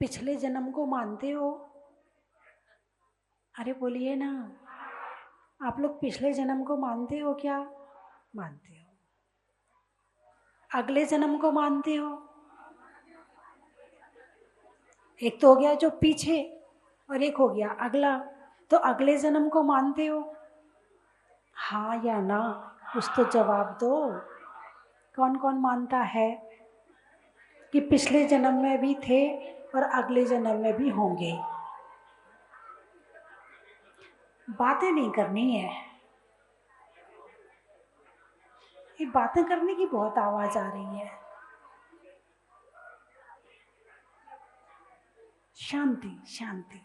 पिछले जन्म को मानते हो? अरे बोलिए ना, आप लोग पिछले जन्म को मानते हो क्या? मानते हो। अगले जन्म को मानते हो? एक तो हो गया जो पीछे और एक हो गया अगला, तो अगले जन्म को मानते हो? हाँ या ना, कुछ तो जवाब दो। कौन कौन मानता है कि पिछले जन्म में भी थे और अगले जन्म में भी होंगे? बातें नहीं करनी है, ये बातें करने की बहुत आवाज आ रही है। शांति शांति।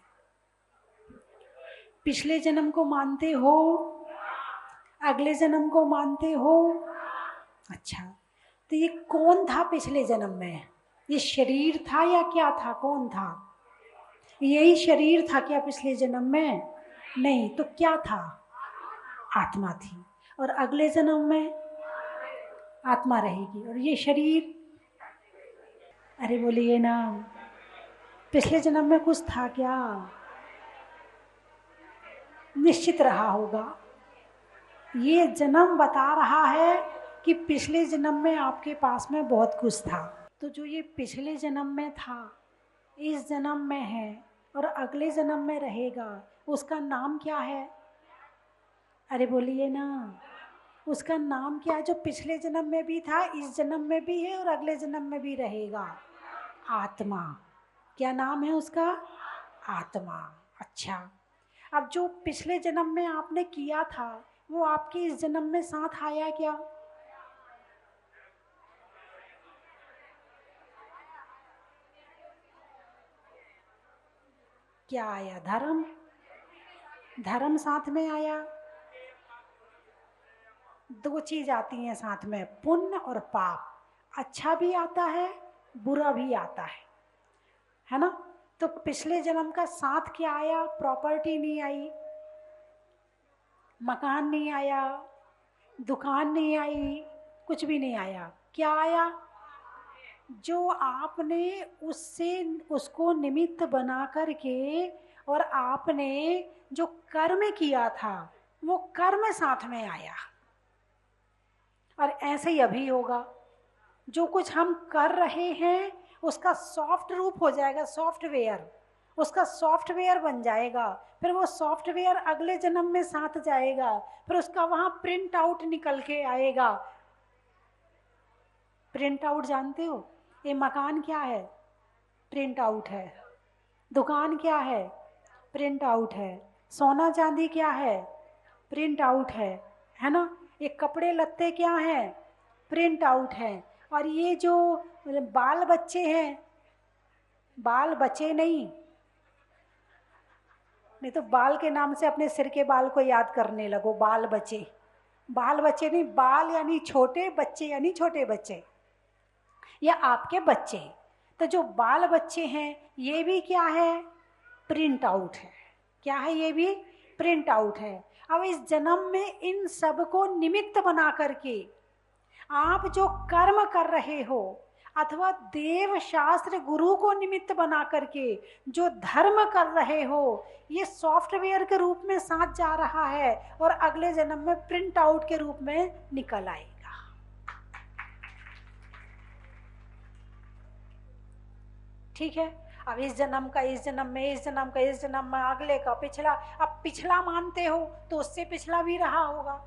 पिछले जन्म को मानते हो? अगले जन्म को मानते हो? अच्छा, तो ये कौन था पिछले जन्म में? ये शरीर था या क्या था? कौन था? यही शरीर था क्या पिछले जन्म में? नहीं, तो क्या था? आत्मा थी। और अगले जन्म में आत्मा रहेगी और ये शरीर। अरे बोलिए ना, पिछले जन्म में कुछ था क्या? निश्चित रहा होगा। ये जन्म बता रहा है कि पिछले जन्म में आपके पास में बहुत कुछ था। तो जो ये पिछले जन्म में था, इस जन्म में है और अगले जन्म में रहेगा, उसका नाम क्या है? अरे बोलिए ना, उसका नाम क्या है? जो पिछले जन्म में भी था, इस जन्म में भी है और अगले जन्म में भी रहेगा। आत्मा। क्या नाम है उसका? आत्मा। अच्छा, अब जो पिछले जन्म में आपने किया था वो आपके इस जन्म में साथ आया क्या? क्या आया? धर्म। धर्म साथ में आया। दो चीज आती हैं साथ में, पुण्य और पाप। अच्छा भी आता है, बुरा भी आता है ना? तो पिछले जन्म का साथ क्या आया? प्रॉपर्टी नहीं आई, मकान नहीं आया, दुकान नहीं आई, कुछ भी नहीं आया। क्या आया? जो आपने उसको निमित्त बना करके और आपने जो कर्म किया था वो कर्म साथ में आया। और ऐसे ही अभी होगा, जो कुछ हम कर रहे हैं उसका सॉफ्ट रूप हो जाएगा, सॉफ्टवेयर, उसका सॉफ्टवेयर बन जाएगा। फिर वो सॉफ्टवेयर अगले जन्म में साथ जाएगा, फिर उसका वहां प्रिंट आउट निकल के आएगा। प्रिंट आउट जानते हो? ये मकान क्या है? प्रिंट आउट है। दुकान क्या है? प्रिंट आउट है। सोना चांदी क्या है? प्रिंट आउट है ना? ये कपड़े लत्ते क्या हैं? प्रिंट आउट है। और ये जो बाल बच्चे हैं, बाल बचे नहीं, नहीं तो बाल के नाम से अपने सिर के बाल को याद करने लगो। बाल बचे, बाल बच्चे नहीं, बाल यानी छोटे, बच्चे यानी छोटे बच्चे या आपके बच्चे। तो जो बाल बच्चे हैं ये भी क्या है? प्रिंट आउट है। क्या है? ये भी प्रिंट आउट है। अब इस जन्म में इन सब को निमित्त बना करके आप जो कर्म कर रहे हो, अथवा देव शास्त्र गुरु को निमित्त बना करके जो धर्म कर रहे हो, ये सॉफ्टवेयर के रूप में साथ जा रहा है और अगले जन्म में प्रिंट आउट के रूप में निकल आएगा। ठीक है? अब इस जन्म का इस जन्म में, इस जन्म का इस जन्म में, अगले का पिछला। अब पिछला मानते हो तो उससे पिछला भी रहा होगा,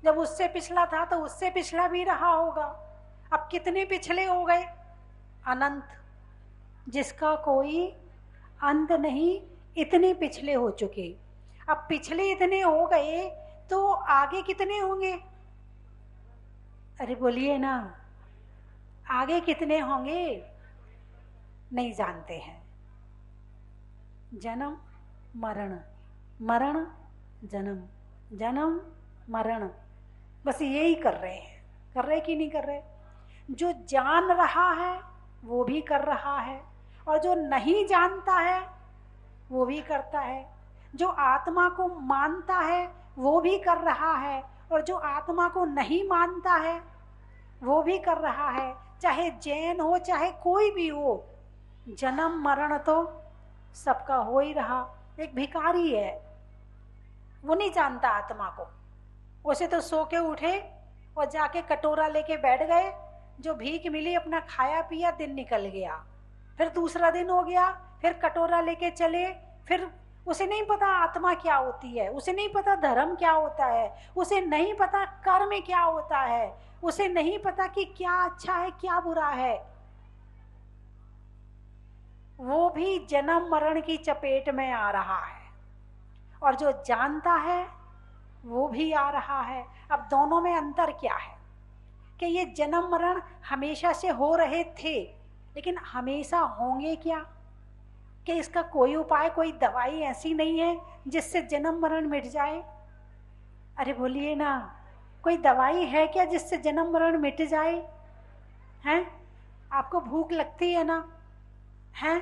जब उससे पिछला था तो उससे पिछला भी रहा होगा। अब कितने पिछले हो गए? अनंत, जिसका कोई अंत नहीं, इतने पिछले हो चुके। अब पिछले इतने हो गए तो आगे कितने होंगे? अरे बोलिए ना, आगे कितने होंगे? नहीं जानते हैं। जन्म मरण, मरण जन्म, जन्म मरण, बस यही कर रहे हैं। कर रहे कि नहीं कर रहे? जो जान रहा है वो भी कर रहा है और जो नहीं जानता है वो भी करता है। जो आत्मा को मानता है वो भी कर रहा है और जो आत्मा को नहीं मानता है वो भी कर रहा है। चाहे जैन हो, चाहे कोई भी हो, जन्म मरण तो सबका हो ही रहा। एक भिखारी है, वो नहीं जानता आत्मा को। उसे तो सो के उठे और जाके कटोरा लेके बैठ गए, जो भीख मिली अपना खाया पिया, दिन निकल गया। फिर दूसरा दिन हो गया, फिर कटोरा लेके चले। फिर उसे नहीं पता आत्मा क्या होती है, उसे नहीं पता धर्म क्या होता है, उसे नहीं पता कर्म क्या होता है, उसे नहीं पता कि क्या अच्छा है क्या बुरा है। वो भी जन्म मरण की चपेट में आ रहा है, और जो जानता है वो भी आ रहा है। अब दोनों में अंतर क्या है कि ये जन्म मरण हमेशा से हो रहे थे, लेकिन हमेशा होंगे क्या? कि इसका कोई उपाय, कोई दवाई ऐसी नहीं है जिससे जन्म मरण मिट जाए? अरे बोलिए ना, कोई दवाई है क्या जिससे जन्म मरण मिट जाए? हैं? आपको भूख लगती है ना? हैं?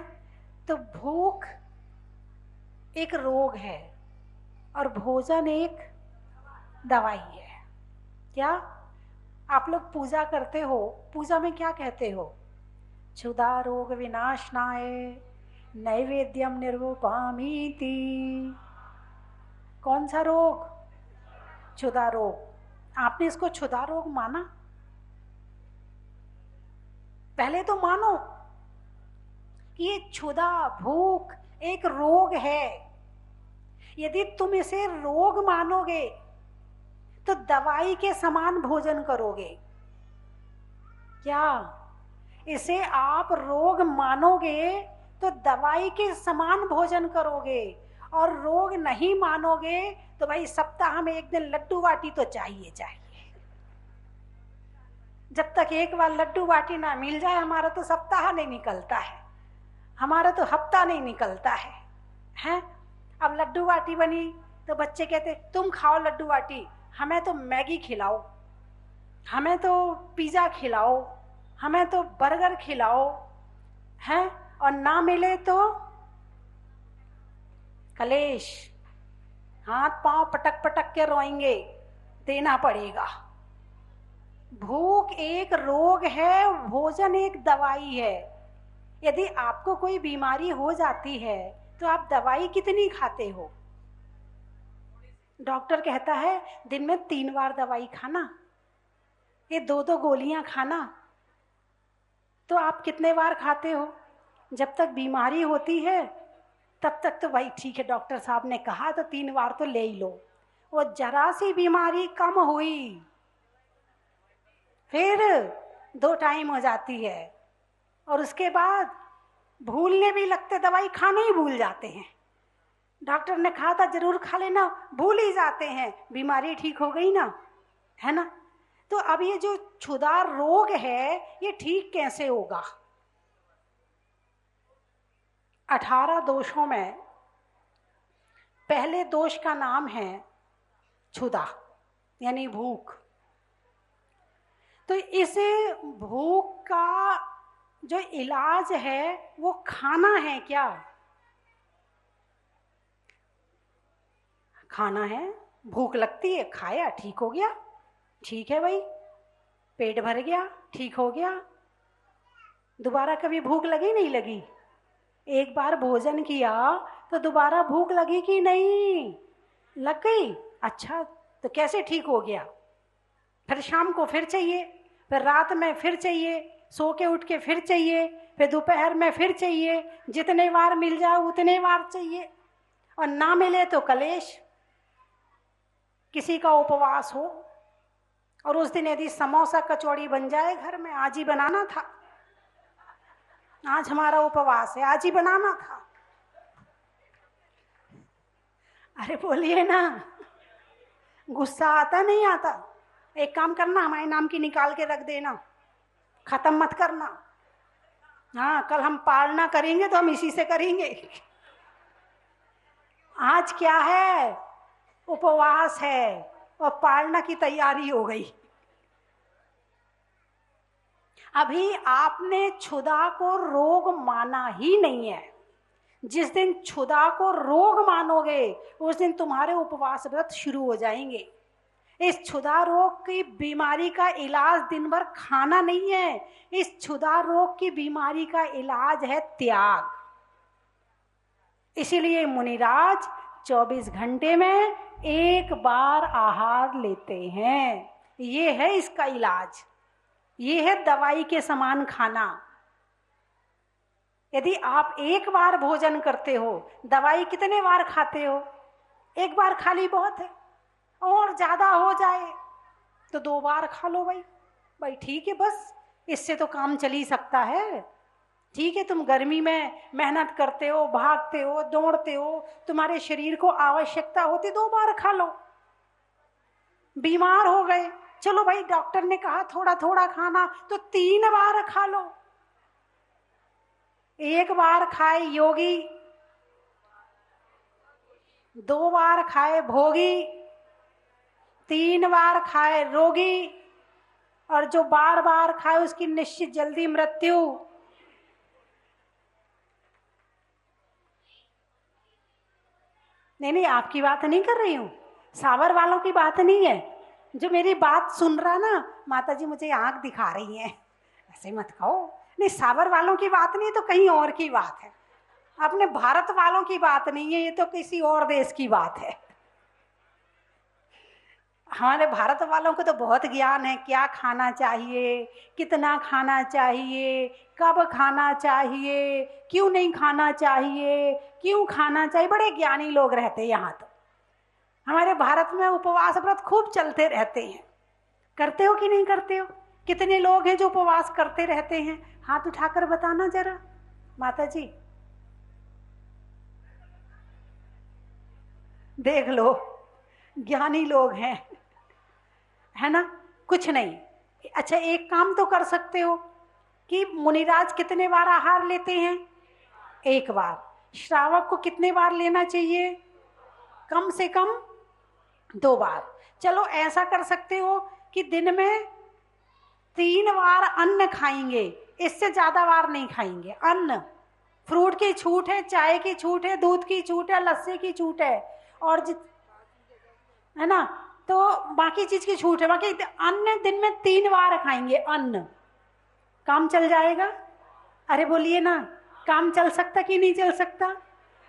तो भूख एक रोग है और भोजन एक दवाई है। क्या आप लोग पूजा करते हो? पूजा में क्या कहते हो? क्षुधा रोग विनाशनाय नैवेद्यम निर्वपामीति। कौन सा रोग? क्षुधा रोग। आपने इसको क्षुधा रोग माना? पहले तो मानो कि ये क्षुधा भूख एक रोग है। यदि तुम इसे रोग मानोगे तो दवाई के समान भोजन करोगे। क्या इसे आप रोग मानोगे तो दवाई के समान भोजन करोगे, और रोग नहीं मानोगे तो भाई सप्ताह में एक दिन लड्डू बाटी तो चाहिए चाहिए। जब तक एक बार लड्डू बाटी ना मिल जाए हमारा तो सप्ताह नहीं निकलता है, हमारा तो हफ्ता नहीं निकलता है। हैं? अब लड्डू बाटी बनी तो बच्चे कहते तुम खाओ लड्डू बाटी, हमें तो मैगी खिलाओ, हमें तो पिज्जा खिलाओ, हमें तो बर्गर खिलाओ। हैं? और ना मिले तो कलेश, हाथ पांव पटक पटक के रोएंगे, देना पड़ेगा। भूख एक रोग है, भोजन एक दवाई है। यदि आपको कोई बीमारी हो जाती है तो आप दवाई कितनी खाते हो? डॉक्टर कहता है दिन में 3 बार दवाई खाना, ये 2-2 गोलियां खाना। तो आप कितने बार खाते हो? जब तक बीमारी होती है तब तक तो भाई ठीक है, डॉक्टर साहब ने कहा तो 3 बार तो ले ही लो। वो जरा सी बीमारी कम हुई फिर 2 टाइम हो जाती है, और उसके बाद भूलने भी लगते, दवाई खाने ही भूल जाते हैं। डॉक्टर ने कहा था जरूर खा लेना, भूल ही जाते हैं, बीमारी ठीक हो गई ना, है ना? तो अब ये जो क्षुधा रोग है ये ठीक कैसे होगा? 18 दोषों में पहले दोष का नाम है क्षुधा, यानी भूख। तो इस भूख का जो इलाज है वो खाना है क्या? खाना है। भूख लगती है, खाया, ठीक हो गया, ठीक है भाई, पेट भर गया, ठीक हो गया। दोबारा कभी भूख लगी नहीं लगी? एक बार भोजन किया तो दोबारा भूख लगी कि नहीं? लग गई। अच्छा, तो कैसे ठीक हो गया? फिर शाम को फिर चाहिए, फिर रात में फिर चाहिए, सो के उठ के फिर चाहिए, फिर दोपहर में फिर चाहिए, जितने बार मिल जाए उतने बार चाहिए, और ना मिले तो कलेश। किसी का उपवास हो और उस दिन यदि समोसा कचौड़ी बन जाए घर में, आज ही बनाना था, आज हमारा उपवास है, आज ही बनाना था। अरे बोलिए ना, गुस्सा आता नहीं आता? एक काम करना, हमारे नाम की निकाल के रख देना, खत्म मत करना। हाँ, कल हम पालना करेंगे तो हम इसी से करेंगे। आज क्या है? उपवास है और पालना की तैयारी हो गई। अभी आपने क्षुधा को रोग माना ही नहीं है। जिस दिन क्षुधा को रोग मानोगे उस दिन तुम्हारे उपवास व्रत शुरू हो जाएंगे। इस क्षुधा रोग की बीमारी का इलाज दिन भर खाना नहीं है, इस क्षुधा रोग की बीमारी का इलाज है त्याग। इसीलिए मुनिराज 24 घंटे में एक बार आहार लेते हैं। ये है इसका इलाज, ये है दवाई के समान खाना। यदि आप एक बार भोजन करते हो, दवाई कितने बार खाते हो? एक बार खा ली बहुत है, और ज्यादा हो जाए तो 2 बार खा लो भाई। भाई ठीक है, बस इससे तो काम चल ही सकता है। ठीक है, तुम गर्मी में मेहनत करते हो, भागते हो, दौड़ते हो, तुम्हारे शरीर को आवश्यकता होती, 2 बार खा लो। बीमार हो गए, चलो भाई डॉक्टर ने कहा थोड़ा थोड़ा खाना, तो 3 बार खा लो। 1 बार खाए योगी, 2 बार खाए भोगी, 3 बार खाए रोगी, और जो बार बार खाए उसकी निश्चित जल्दी मृत्यु। नहीं, आपकी बात नहीं कर रही हूं, सावर वालों की बात नहीं है। जो मेरी बात सुन रहा ना, माता जी मुझे आंख दिखा रही हैं, ऐसे मत कहो। नहीं, सावर वालों की बात नहीं, तो कहीं और की बात है। अपने भारत वालों की बात नहीं है, ये तो किसी और देश की बात है। हमारे भारत वालों को तो बहुत ज्ञान है, क्या खाना चाहिए, कितना खाना चाहिए, कब खाना चाहिए, क्यों नहीं खाना चाहिए, क्यों खाना चाहिए। बड़े ज्ञानी लोग रहते हैं यहाँ तो। हमारे भारत में उपवास व्रत खूब चलते रहते हैं। करते हो कि नहीं करते हो? कितने लोग हैं जो उपवास करते रहते हैं? हाथ उठाकर बताना जरा माता जी। देख लो, ज्ञानी लोग हैं, है ना। कुछ नहीं, अच्छा एक काम तो कर सकते हो कि मुनिराज कितने बार आहार लेते हैं? 1 बार। श्रावक को कितने बार लेना चाहिए? कम से कम 2 बार। चलो ऐसा कर सकते हो कि दिन में 3 बार अन्न खाएंगे, इससे ज्यादा बार नहीं खाएंगे। अन्न, फ्रूट की छूट है, चाय की छूट है, दूध की छूट है, लस्सी की छूट है, और है ना, तो बाकी चीज की छूट है। बाकी अन्न दिन में 3 बार खाएंगे। अन्न, काम चल जाएगा? अरे बोलिए ना, काम चल सकता कि नहीं चल सकता?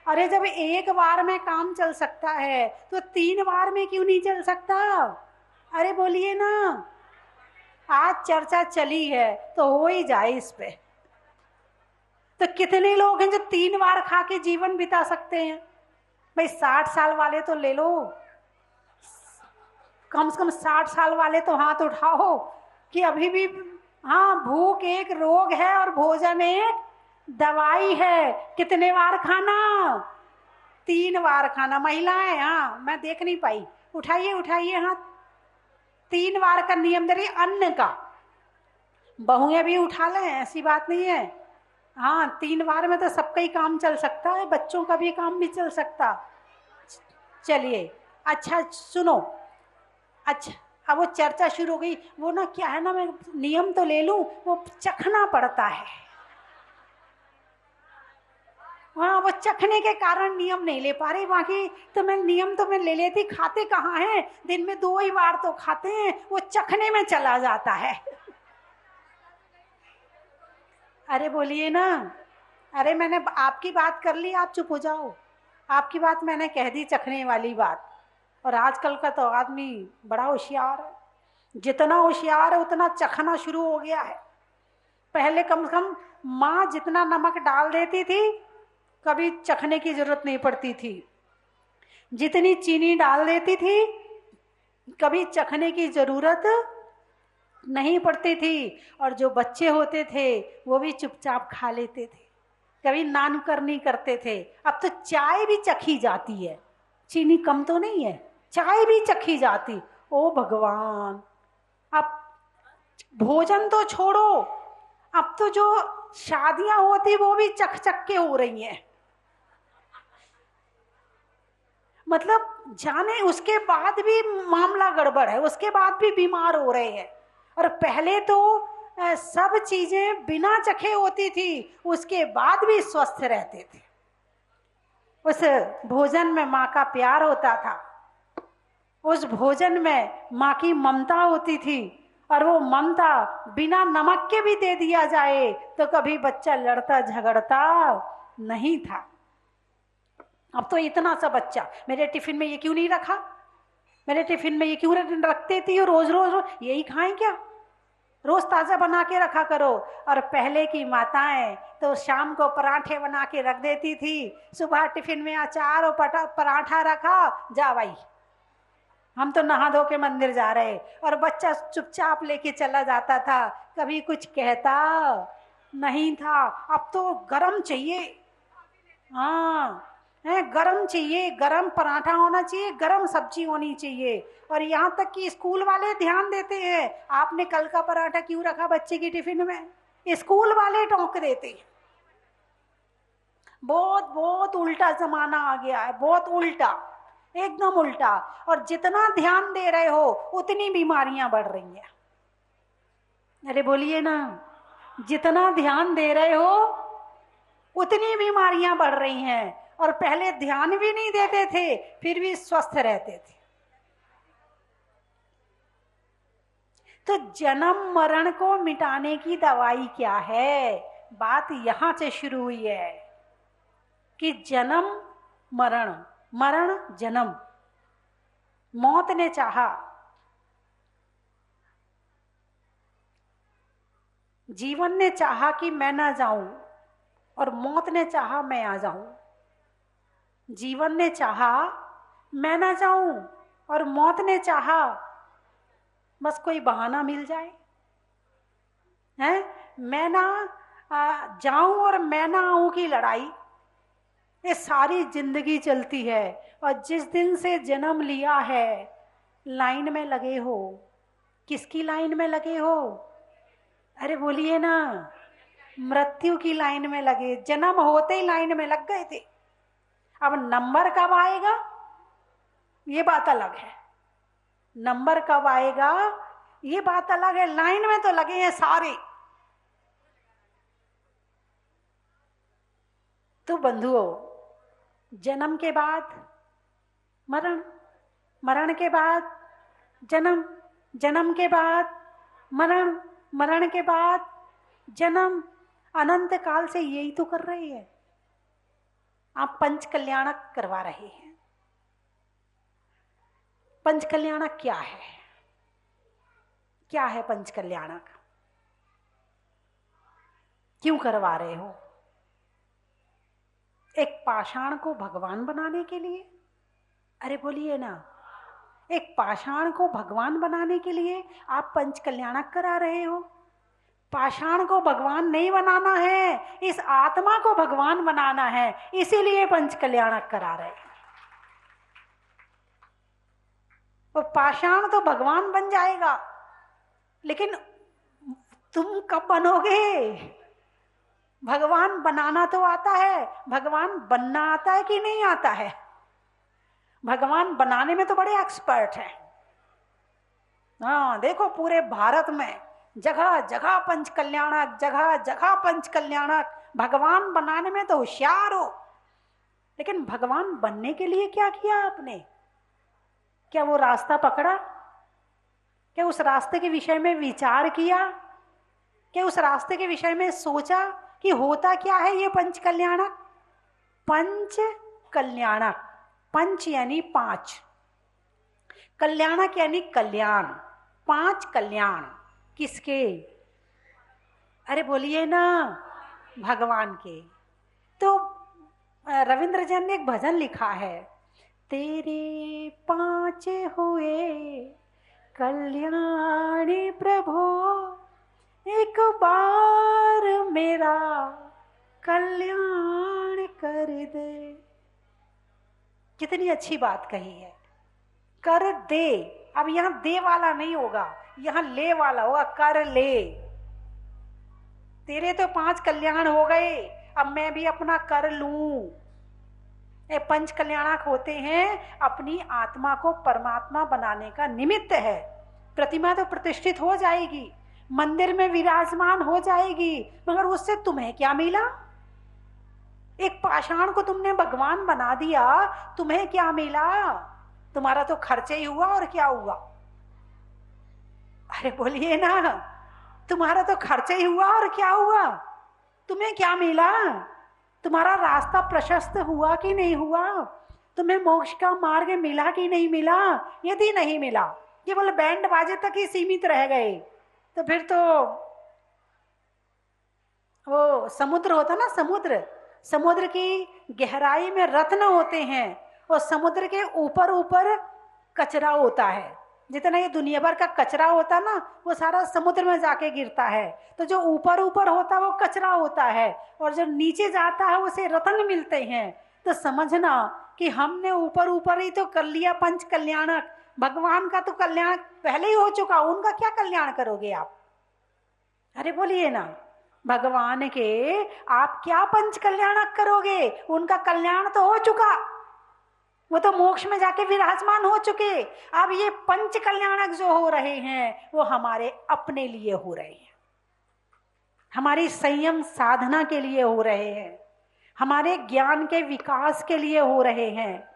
अरे जब 1 बार में काम चल सकता है तो 3 बार में क्यों नहीं चल सकता? अरे बोलिए ना। आज चर्चा चली है तो हो ही जाए इस पे। तो कितने लोग हैं जो 3 बार खा के जीवन बिता सकते हैं? भाई 60 साल वाले तो ले लो, कम से कम 60 साल वाले तो हाथ उठाओ कि अभी भी। हाँ, भूख एक रोग है और भोजन एक दवाई है। कितने बार खाना? 3 बार खाना। महिलाएं, हाँ मैं देख नहीं पाई, उठाइए उठाइए हाथ। 3 बार का नियम दे रही अन्न का। बहुएं भी उठा लें, ऐसी बात नहीं है। हाँ, 3 बार में तो सबका ही काम चल सकता है, बच्चों का भी काम भी चल सकता। चलिए, अच्छा सुनो, अच्छा अब वो चर्चा शुरू हो गई। वो ना क्या है ना, मैं नियम तो ले लूं, वो चखना पड़ता है। हाँ, वो चखने के कारण नियम नहीं ले पा रही। बाकी तो मैं नियम तो मैं ले लेती। खाते कहाँ हैं, दिन में 2 ही बार तो खाते हैं, वो चखने में चला जाता है। अरे बोलिए ना। अरे मैंने आपकी बात कर ली, आप चुप हो जाओ। आपकी बात मैंने कह दी, चखने वाली बात। और आजकल का तो आदमी बड़ा होशियार है। जितना होशियार है उतना चखना शुरू हो गया है। पहले कम से कम माँ जितना नमक डाल देती थी, कभी चखने की जरूरत नहीं पड़ती थी। जितनी चीनी डाल देती थी, कभी चखने की जरूरत नहीं पड़ती थी। और जो बच्चे होते थे वो भी चुपचाप खा लेते थे, कभी नानुकर नहीं करते थे। अब तो चाय भी चखी जाती है, चीनी कम तो नहीं है, चाय भी चखी जाती। ओ भगवान, अब भोजन तो छोड़ो, अब तो जो शादियां होती वो भी चख चख के हो रही हैं। मतलब जाने उसके बाद भी मामला गड़बड़ है, उसके बाद भी बीमार हो रहे हैं। और पहले तो सब चीजें बिना चखे होती थी, उसके बाद भी स्वस्थ रहते थे। उस भोजन में माँ का प्यार होता था। उस भोजन में माँ की ममता होती थी, और वो ममता बिना नमक के भी दे दिया जाए तो कभी बच्चा लड़ता झगड़ता नहीं था। अब तो इतना सा बच्चा, मेरे टिफिन में ये क्यों नहीं रखा, मेरे टिफिन में ये क्यों रखते थी, रोज रोज रोज यही खाएं क्या, रोज ताजा बना के रखा करो। और पहले की माताएं तो शाम को पराठे बना के रख देती थी, सुबह टिफिन में अचार और पराठा रखा, जा भाई हम तो नहा धो के मंदिर जा रहे, और बच्चा चुपचाप लेके चला जाता था, कभी कुछ कहता नहीं था। अब तो गरम चाहिए, हाँ है, गरम चाहिए, गरम पराठा होना चाहिए, गरम सब्जी होनी चाहिए। और यहाँ तक कि स्कूल वाले ध्यान देते हैं, आपने कल का पराठा क्यों रखा बच्चे की टिफिन में, स्कूल वाले टोक देते हैं। बहुत बहुत उल्टा जमाना आ गया है, बहुत उल्टा, एकदम उल्टा। और जितना ध्यान दे रहे हो उतनी बीमारियां बढ़ रही हैं। अरे बोलिए ना, जितना ध्यान दे रहे हो उतनी बीमारियां बढ़ रही हैं। और पहले ध्यान भी नहीं देते थे फिर भी स्वस्थ रहते थे। तो जन्म मरण को मिटाने की दवाई क्या है, बात यहां से शुरू हुई है कि जन्म मरण, मरण जन्म। मौत ने चाहा, जीवन ने चाहा कि मैं ना जाऊं, और मौत ने चाहा मैं आ जाऊं। जीवन ने चाहा मैं ना जाऊं, और मौत ने चाहा बस कोई बहाना मिल जाए, हैं, मैं ना जाऊं और मैं ना आऊं की लड़ाई ये सारी जिंदगी चलती है। और जिस दिन से जन्म लिया है लाइन में लगे हो। किसकी लाइन में लगे हो, अरे बोलिए ना, मृत्यु की लाइन में लगे। जन्म होते ही लाइन में लग गए थे। अब नंबर कब आएगा ये बात अलग है, नंबर कब आएगा ये बात अलग है, लाइन में तो लगे हैं सारे। तो बंधुओं, जन्म के बाद मरण, मरण के बाद जन्म, जन्म के बाद मरण, मरण के बाद जन्म, अनंत काल से यही तो कर रहे हैं। आप पंच कल्याणक करवा रहे हैं। पंच कल्याणक क्या है, क्या है पंच कल्याणक, क्यों करवा रहे हो? एक पाषाण को भगवान बनाने के लिए, अरे बोलिए ना, एक पाषाण को भगवान बनाने के लिए आप पंच कल्याणक करा रहे हो। पाषाण को भगवान नहीं बनाना है, इस आत्मा को भगवान बनाना है, इसीलिए पंच कल्याणक करा रहे हैं। वो पाषाण तो भगवान बन जाएगा, लेकिन तुम कब बनोगे? भगवान बनाना तो आता है, भगवान बनना आता है कि नहीं आता है? भगवान बनाने में तो बड़े एक्सपर्ट हैं। हाँ देखो, पूरे भारत में जगह जगह पंच कल्याणक, जगह जगह पंच कल्याणक। भगवान बनाने में तो होशियार हो, लेकिन भगवान बनने के लिए क्या किया आपने? क्या वो रास्ता पकड़ा? क्या उस रास्ते के विषय में विचार किया? क्या उस रास्ते के विषय में सोचा कि होता क्या है ये पंच कल्याणक? पंच कल्याणक, पंच यानी पांच, कल्याणक यानी कल्याण, पांच कल्याण। किसके? अरे बोलिए ना, भगवान के। तो रविंद्र जैन ने एक भजन लिखा है, तेरे पांच हुए कल्याणी प्रभु, एक बार मेरा कल्याण कर दे। कितनी अच्छी बात कही है, कर दे। अब यहां दे वाला नहीं होगा, यहां ले वाला होगा, कर ले। तेरे तो पांच कल्याण हो गए, अब मैं भी अपना कर लूं। ये पंच कल्याणक होते हैं, अपनी आत्मा को परमात्मा बनाने का निमित्त है। प्रतिमा तो प्रतिष्ठित हो जाएगी, मंदिर में विराजमान हो जाएगी, मगर उससे तुम्हें क्या मिला? एक पाषाण को तुमने भगवान बना दिया, तुम्हें क्या मिला? तुम्हारा तो खर्चे ही हुआ और क्या हुआ? अरे बोलिए ना, तुम्हारा तो खर्चे ही हुआ और क्या हुआ? तुम्हें क्या मिला? तुम्हारा रास्ता प्रशस्त हुआ कि नहीं हुआ? तुम्हें मोक्ष का मार्ग मिला कि नहीं मिला? यदि नहीं मिला, केवल बैंड बाजे तक ही सीमित रह गए, तो फिर तो वो समुद्र होता ना, समुद्र, समुद्र की गहराई में रत्न होते हैं और समुद्र के ऊपर ऊपर कचरा होता है। जितना ये दुनिया भर का कचरा होता ना, वो सारा समुद्र में जाके गिरता है। तो जो ऊपर ऊपर होता है वो कचरा होता है, और जो नीचे जाता है उसे रत्न मिलते हैं। तो समझना कि हमने ऊपर ऊपर ही तो कर लिया पंच कल्याणक। भगवान का तो कल्याण पहले ही हो चुका, उनका क्या कल्याण करोगे आप? अरे बोलिए ना, भगवान के आप क्या पंच कल्याणक करोगे? उनका कल्याण तो हो चुका, वो तो मोक्ष में जाके विराजमान हो चुके। अब ये पंच कल्याणक जो हो रहे हैं वो हमारे अपने लिए हो रहे हैं, हमारी संयम साधना के लिए हो रहे हैं, हमारे ज्ञान के विकास के लिए हो रहे हैं,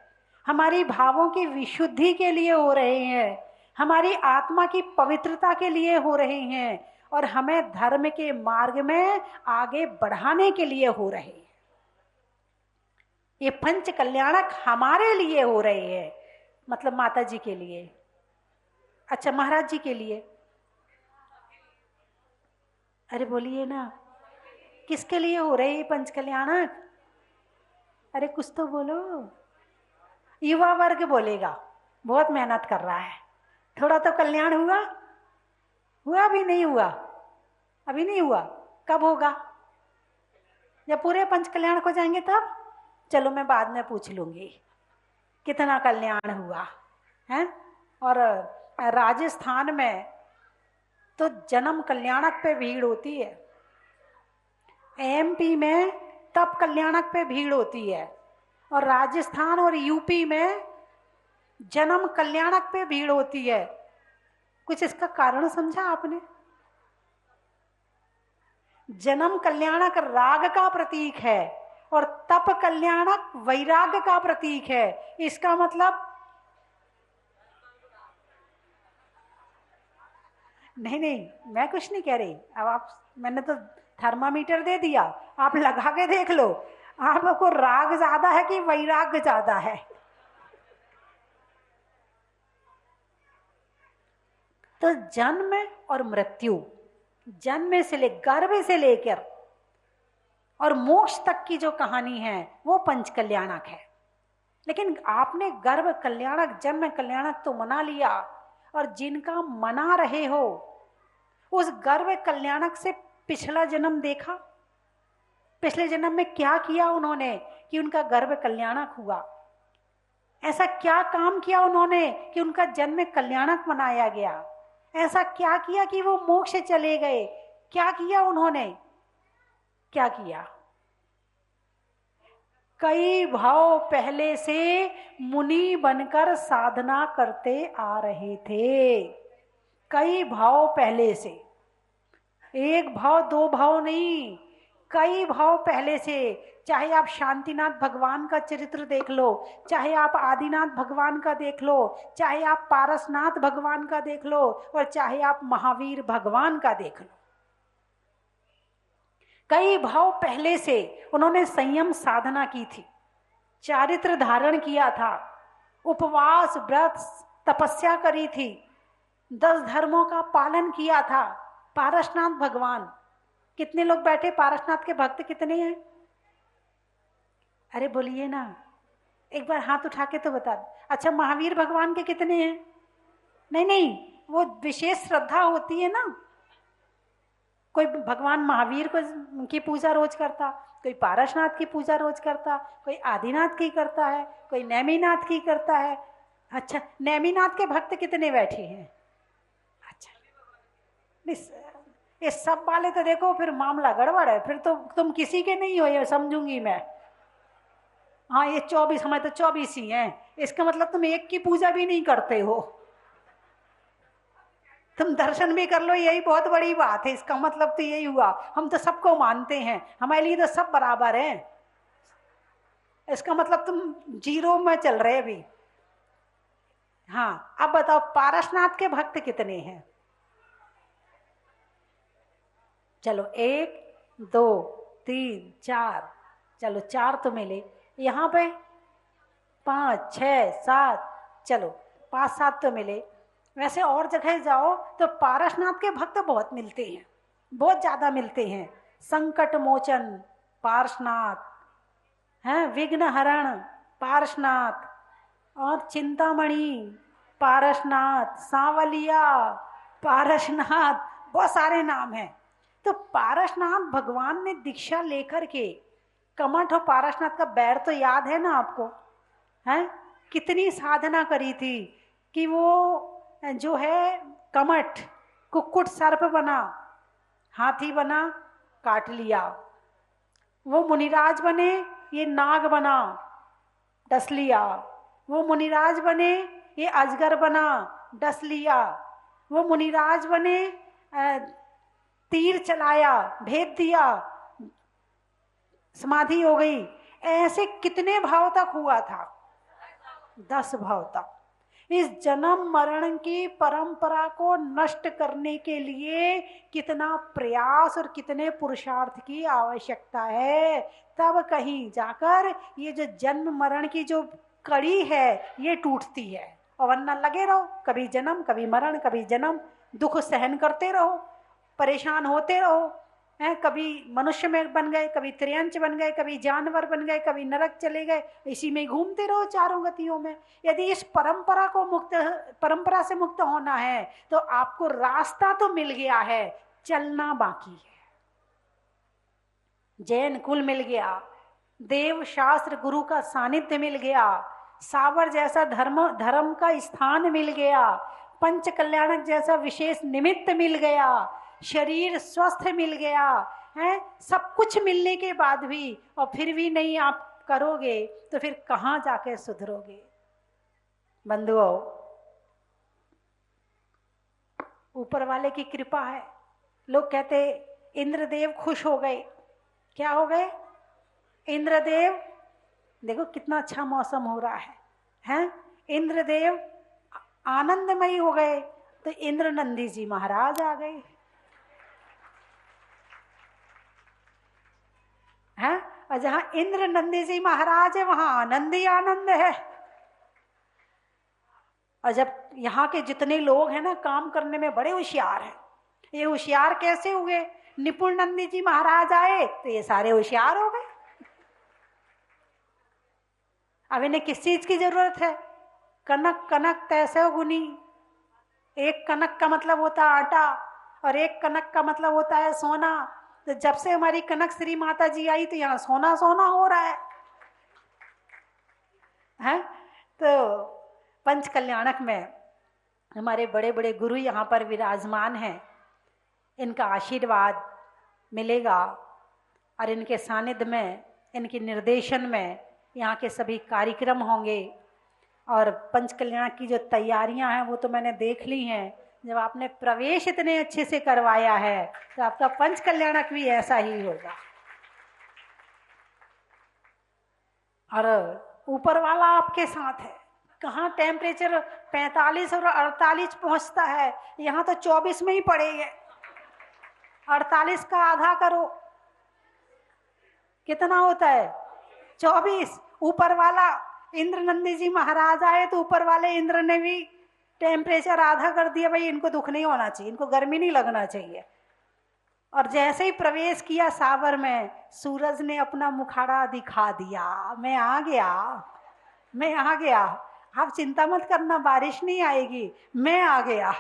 हमारी भावों की विशुद्धि के लिए हो रहे हैं, हमारी आत्मा की पवित्रता के लिए हो रहे हैं, और हमें धर्म के मार्ग में आगे बढ़ाने के लिए हो रहे हैं। ये पंच कल्याणक हमारे लिए हो रहे हैं, मतलब माता जी के लिए, अच्छा महाराज जी के लिए। अरे बोलिए ना, किसके लिए हो रहे हैं पंच कल्याणक? अरे कुछ तो बोलो। युवा वर्ग बोलेगा, बहुत मेहनत कर रहा है, थोड़ा तो कल्याण हुआ? हुआ भी नहीं हुआ? अभी नहीं हुआ, कब होगा? जब पूरे पंच कल्याण हो जाएंगे तब। चलो मैं बाद में पूछ लूंगी कितना कल्याण हुआ है। और राजस्थान में तो जन्म कल्याणक पे भीड़ होती है, एमपी में तप कल्याणक पे भीड़ होती है, और राजस्थान और यूपी में जन्म कल्याणक पे भीड़ होती है। कुछ इसका कारण समझा आपने? जन्म कल्याणक राग का प्रतीक है और तप कल्याणक वैराग्य का प्रतीक है। इसका मतलब नहीं नहीं, मैं कुछ नहीं कह रही। अब आप, मैंने तो थर्मामीटर दे दिया, आप लगा के देख लो, आपको राग ज्यादा है कि वैराग्य ज्यादा है? तो जन्म और मृत्यु, जन्म से ले गर्भ से लेकर और मोक्ष तक की जो कहानी है वो पंच कल्याणक है। लेकिन आपने गर्भ कल्याणक जन्म कल्याणक तो मना लिया, और जिनका मना रहे हो उस गर्भ कल्याणक से पिछला जन्म देखा? पिछले जन्म में क्या किया उन्होंने कि उनका गर्भ कल्याणक हुआ? ऐसा क्या काम किया उन्होंने कि उनका जन्म कल्याणक मनाया गया? ऐसा क्या किया कि वो मोक्ष चले गए? क्या किया उन्होंने? क्या किया? कई भाव पहले से मुनि बनकर साधना करते आ रहे थे। कई भाव पहले से, एक भाव दो भाव नहीं, कई भाव पहले से। चाहे आप शांतिनाथ भगवान का चरित्र देख लो, चाहे आप आदिनाथ भगवान का देख लो, चाहे आप पारसनाथ भगवान का देख लो, और चाहे आप महावीर भगवान का देख लो, कई भाव पहले से उन्होंने संयम साधना की थी, चारित्र धारण किया था, उपवास व्रत तपस्या करी थी, 10 धर्मों का पालन किया था। पारसनाथ भगवान, कितने लोग बैठे? पारसनाथ के भक्त कितने हैं? अरे बोलिए ना, एक बार हाथ उठा के तो बता। अच्छा महावीर भगवान के कितने हैं? नहीं नहीं, वो विशेष श्रद्धा होती है ना, कोई भगवान महावीर को की पूजा रोज करता, कोई पारसनाथ की पूजा रोज करता, कोई आदिनाथ की करता है, कोई नेमिनाथ की करता है। अच्छा नेमिनाथ के भक्त कितने बैठे हैं? अच्छा ये सब वाले तो देखो फिर मामला गड़बड़ है, फिर तो तुम किसी के नहीं हो ये समझूंगी मैं। हाँ ये 24, हमारे तो 24 ही हैं, इसका मतलब तुम एक की पूजा भी नहीं करते हो। तुम दर्शन भी कर लो, यही बहुत बड़ी बात है। इसका मतलब तो यही हुआ, हम तो सबको मानते हैं, हमारे लिए तो सब बराबर हैं। इसका मतलब तुम जीरो में चल रहे अभी। हाँ, अब बताओ पारसनाथ के भक्त कितने हैं? चलो 1 2 3 4, चलो 4 तो मिले। यहाँ पे 5 6 7, चलो 5 7 तो मिले। वैसे और जगह जाओ तो पारसनाथ के भक्त बहुत मिलते हैं, बहुत ज्यादा मिलते हैं। संकट मोचन पारसनाथ हैं, विघ्न हरण पारसनाथ, और चिंतामणि पारसनाथ, सांवलिया पारसनाथ, बहुत सारे नाम हैं। तो पारसनाथ भगवान ने दीक्षा लेकर के, कमठ और पारसनाथ का बैर तो याद है ना आपको, हैं? कितनी साधना करी थी कि वो जो है कमठ कुक्कुट सर्प बना, हाथी बना, काट लिया। वो मुनिराज बने, ये नाग बना, डस लिया। वो मुनिराज बने, ये अजगर बना, डस लिया। वो मुनिराज बने, तीर चलाया, भेद दिया, समाधि हो गई। ऐसे कितने भाव तक हुआ था? 10 भाव तक। इस जन्म मरण की परंपरा को नष्ट करने के लिए कितना प्रयास और कितने पुरुषार्थ की आवश्यकता है, तब कहीं जाकर ये जो जन्म मरण की जो कड़ी है ये टूटती है। और वरना लगे रहो, कभी जन्म कभी मरण, कभी जन्म, दुख सहन करते रहो, परेशान होते रहो, हैं? कभी मनुष्य में बन गए, कभी त्रियंच बन गए, कभी जानवर बन गए, कभी नरक चले गए, इसी में घूमते रहो चारों गतियों में। यदि इस परंपरा से मुक्त होना है तो आपको रास्ता तो मिल गया है, चलना बाकी है। जैन कुल मिल गया, देव शास्त्र गुरु का सानिध्य मिल गया, सावर जैसा धर्म का स्थान मिल गया, पंच कल्याणक जैसा विशेष निमित्त मिल गया, शरीर स्वस्थ मिल गया है। सब कुछ मिलने के बाद भी और फिर भी नहीं आप करोगे तो फिर कहाँ जाके सुधरोगे? बंधुओं, ऊपर वाले की कृपा है। लोग कहते इंद्रदेव खुश हो गए। क्या हो गए? इंद्रदेव, देखो कितना अच्छा मौसम हो रहा है, हैं? इंद्रदेव आनंदमयी हो गए तो इंद्र नंदी जी महाराज आ गए, हैं? और जहां इंद्र नंदी जी महाराज है वहां आनंद ही आनंद है। और जब यहाँ के जितने लोग हैं ना, काम करने में बड़े होशियार हैं। ये होशियार कैसे हुए? निपुण नंदी जी महाराज आए तो ये सारे होशियार हो गए। अब इन्हें किस चीज की जरूरत है? कनक कनक तैसे गुनी। एक कनक का मतलब होता है आटा और एक कनक का मतलब होता है सोना। तो जब से हमारी कनक श्री माता जी आई तो यहाँ सोना सोना हो रहा है? तो पंच कल्याणक में हमारे बड़े बड़े गुरु यहाँ पर विराजमान हैं। इनका आशीर्वाद मिलेगा और इनके सानिध्य में, इनके निर्देशन में यहाँ के सभी कार्यक्रम होंगे। और पंच कल्याण की जो तैयारियां हैं वो तो मैंने देख ली हैं। जब आपने प्रवेश इतने अच्छे से करवाया है तो आपका पंच कल्याणक भी ऐसा ही होगा। और ऊपर वाला आपके साथ है। कहाँ टेम्परेचर 45 और 48 पहुंचता है, यहाँ तो 24 में ही पड़ेगा। 48 का आधा करो, कितना होता है? 24। ऊपर वाला इंद्र नंदी जी महाराज आए तो ऊपर वाले इंद्र ने भी टेम्परेचर आधा कर दिया। भाई इनको दुख नहीं होना चाहिए, इनको गर्मी नहीं लगना चाहिए। और जैसे ही प्रवेश किया सावर में, सूरज ने अपना मुखाड़ा दिखा दिया, मैं आ गया, मैं आ गया। आप चिंता मत करना, बारिश नहीं आएगी, मैं आ गया।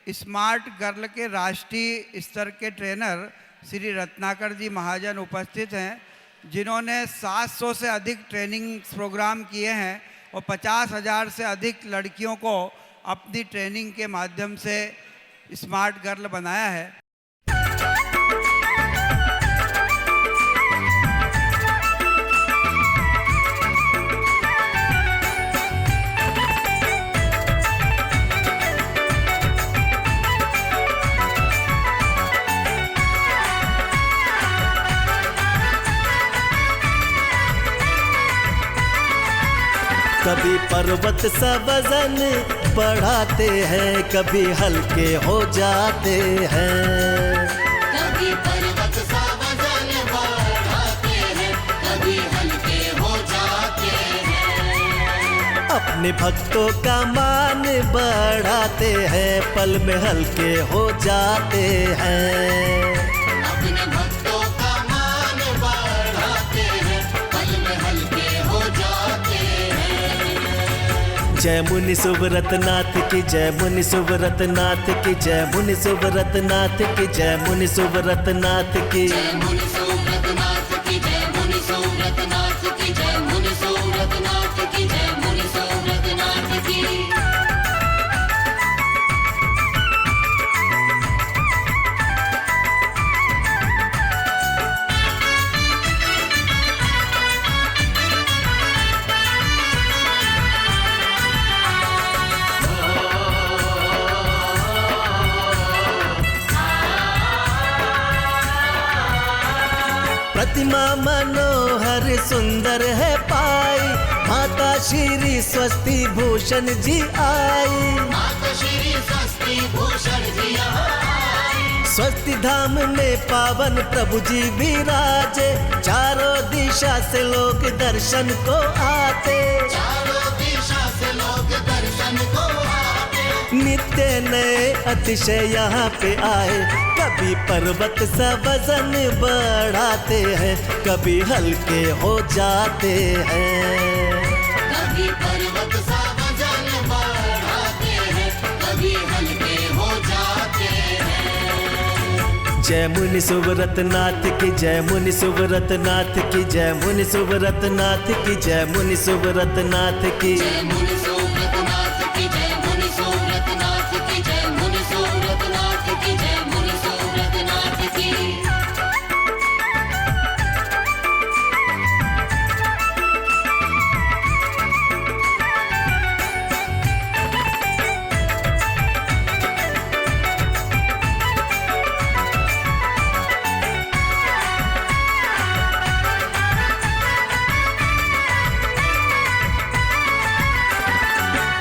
स्मार्ट गर्ल के राष्ट्रीय स्तर के ट्रेनर श्री रत्नाकर जी महाजन उपस्थित हैं, जिन्होंने 700 से अधिक ट्रेनिंग प्रोग्राम किए हैं और 50,000 से अधिक लड़कियों को अपनी ट्रेनिंग के माध्यम से स्मार्ट गर्ल बनाया है। कभी पर्वत सा वजन बढ़ाते हैं, कभी हल्के हो जाते हैं। कभी पर्वत सा वजन बढ़ाते हैं, कभी हल्के हो जाते हैं। अपने भक्तों का मान बढ़ाते हैं, पल में हल्के हो जाते हैं। अपने भक्तों का मान बढ़ाते हैं, पल में हल्के हो जाते हैं। जय मुनि सुव्रत नाथ की, जय मुनि सुव्रत नाथ की, जय मुनि सुव्रत नाथ की, जय मुनि सुव्रत नाथ की। जय मुनि सुव्रत नाथ की, जय मुनि सुव्रत नाथ की, जय मुनि सुव्रत नाथ की, जय मुनि सुव्रत नाथ की। प्रतिमा मनोहर सुंदर है पाई, माता श्री स्वस्ति भूषण जी आई। माता श्री स्वस्ति भूषण जी आई। स्वस्ति धाम में पावन प्रभु जी विराजे, चारों दिशा से लोग दर्शन को आते। चारों दिशा से लोग दर्शन को आते। नित्य नए अतिशय यहाँ पे आए, कभी पर्वत सा वजन बढ़ाते हैं, कभी हल्के हो जाते हैं। कभी पर्वत सा वजन बढ़ाते हैं, कभी हल्के हो जाते हैं। जय मुनि सुव्रत नाथ की, जय मुनि सुव्रत नाथ की, जय मुनि सुव्रत नाथ की, जय मुनि सुव्रत नाथ की। जय मुनि सुव्रत नाथ की, जय मुनि सुव्रत नाथ की, जय मुनि सुव्रत नाथ की, जय मुनि सुव्रत नाथ की।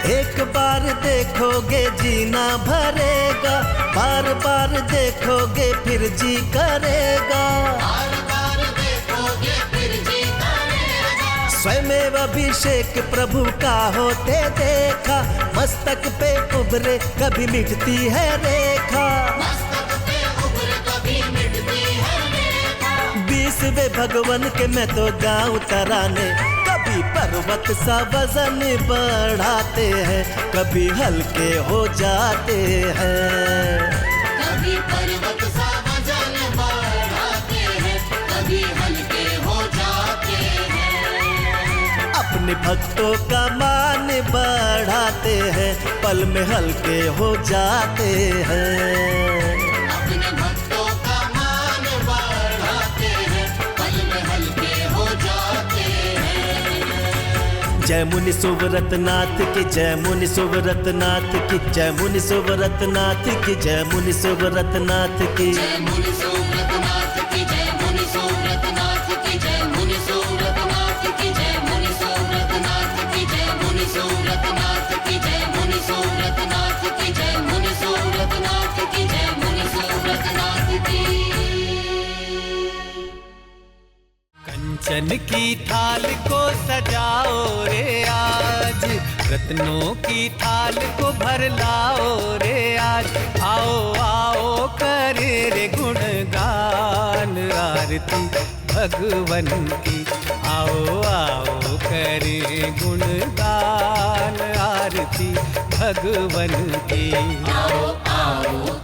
एक बार देखोगे जीना भरेगा, बार बार देखोगे फिर जी करेगा। बार बार देखोगे फिर जी करेगा। स्वयं अभिषेक प्रभु का होते देखा, मस्तक पे उभरे कभी मिटती है रेखा। मस्तक पे उभरे कभी मिटती है रेखा। 20वें भगवान के मैं तो गाँव तराने, कभी पर्वत सा वजन बढ़ाते हैं, कभी हल्के हो जाते हैं। कभी पर्वत सा वजन बढ़ाते हैं, कभी हल्के हो जाते हैं। अपने भक्तों का मान बढ़ाते हैं, पल में हल्के हो जाते हैं। अपने भक्तों का मान बढ़ाते हैं, पल में हल्के हो जाते हैं। जय मुनि सुव्रत नाथ की, जय मुनि सुव्रत नाथ की, जय मुनि सुव्रत नाथ की, जय मुनि सुव्रत नाथ की। जय मुनि सुव्रत नाथ की, जय मुनि सुव्रत नाथ की, जय मुनि सुव्रत नाथ की, जय मुनि सुव्रत नाथ की, जय मुनि सुव्रत नाथ की, जय मुनि सुव्रत नाथ की, जय मुनि सुव्रत नाथ की, जय मुनि सुव्रत नाथ की। कंचन की थाल को सजाओ रे आज, रत्नों की थाल को भर लाओ रे आज। आओ आओ करे रे गुणगान आरती भगवन की। आओ आओ करे गुणगान आरती भगवन की। आओ आओ